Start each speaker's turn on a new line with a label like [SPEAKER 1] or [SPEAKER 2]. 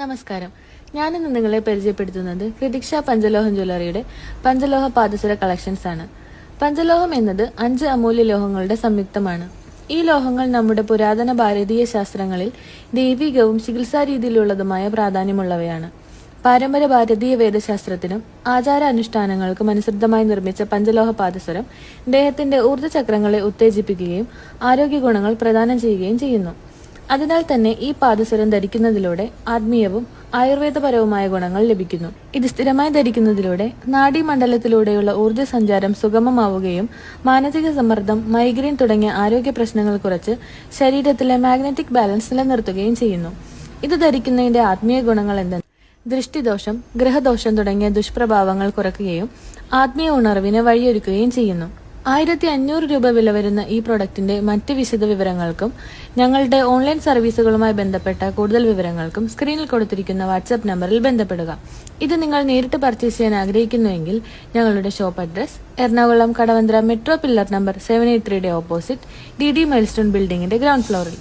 [SPEAKER 1] നമസ്കാരം. ഞാനിന്ന് നിങ്ങളെ പരിചയപ്പെടുത്തുന്നത് പ്രതീക്ഷ പഞ്ചലോഹം ജ്വല്ലറിയുടെ പഞ്ചലോഹ പാദസര കളക്ഷൻസ് ആണ്. പഞ്ചലോഹം എന്നത് 5 അമൂല്യ ലോഹങ്ങളുടെ സംയുക്തമാണ്. ഈ ലോഹങ്ങൾ നമ്മുടെ പുരാതന ഭാരതീയ ശാസ്ത്രങ്ങളിൽ ദൈവികവും ചികിത്സാ രീതിയിലുള്ളതുമായ പ്രാധാന്യമുള്ളവയാണ്. പാരമ്പര്യ ഭാരതീയ വേദശാസ്ത്രത്തിനും ആചാര അനുഷ്ഠാനങ്ങൾക്കും അനുസൃതമായി നിർമ്മിച്ച പഞ്ചലോഹ പാദസരം ദേഹത്തിന്റെ ഊർജ്ജചക്രങ്ങളെ ഉത്തേജിപ്പിക്കുകയും ആരോഗ്യ ഗുണങ്ങൾ പ്രദാനം ചെയ്യുകയും ചെയ്യുന്നു. അതിനാൽ തന്നെ ഈ പാദസരം ധരിക്കുന്നതിലൂടെ ആത്മീയവും ആയുർവേദപരവുമായ ഗുണങ്ങൾ ലഭിക്കുന്നു. ഇത് സ്ഥിരമായി ധരിക്കുന്നതിലൂടെ നാഡീമണ്ഡലത്തിലൂടെയുള്ള ഊർജ്ജ സഞ്ചാരം സുഗമമാവുകയും മാനസിക സമ്മർദ്ദം, മൈഗ്രെയിൻ തുടങ്ങിയ ആരോഗ്യ പ്രശ്നങ്ങൾ കുറച്ച് ശരീരത്തിലെ മാഗ്നറ്റിക് ബാലൻസ് നിലനിർത്തുകയും ചെയ്യുന്നു. ഇത് ധരിക്കുന്നതിന്റെ ആത്മീയ ഗുണങ്ങൾ എന്തെന്ന് ദൃഷ്ടിദോഷം, ഗ്രഹദോഷം തുടങ്ങിയ ദുഷ്പ്രഭാവങ്ങൾ കുറയ്ക്കുകയും ആത്മീയ ഉണർവിന് വഴിയൊരുക്കുകയും ചെയ്യുന്നു. 1500 രൂപ വില വരുന്ന ഈ പ്രൊഡക്റ്റിന്റെ മറ്റ് വിശദ വിവരങ്ങൾക്കും ഞങ്ങളുടെ ഓൺലൈൻ സർവീസുകളുമായി ബന്ധപ്പെട്ട കൂടുതൽ വിവരങ്ങൾക്കും സ്ക്രീനിൽ കൊടുത്തിരിക്കുന്ന വാട്സ്ആപ്പ് നമ്പറിൽ ബന്ധപ്പെടുക. ഇത് നിങ്ങൾ നേരിട്ട് പർച്ചേസ് ചെയ്യാൻ ആഗ്രഹിക്കുന്നുവെങ്കിൽ ഞങ്ങളുടെ shop address Ernakulam Kadavanthra metro pillar number 783 opposite DD milestone ബിൽഡിംഗിന്റെ ഗ്രൗണ്ട് ഫ്ലോറിൽ.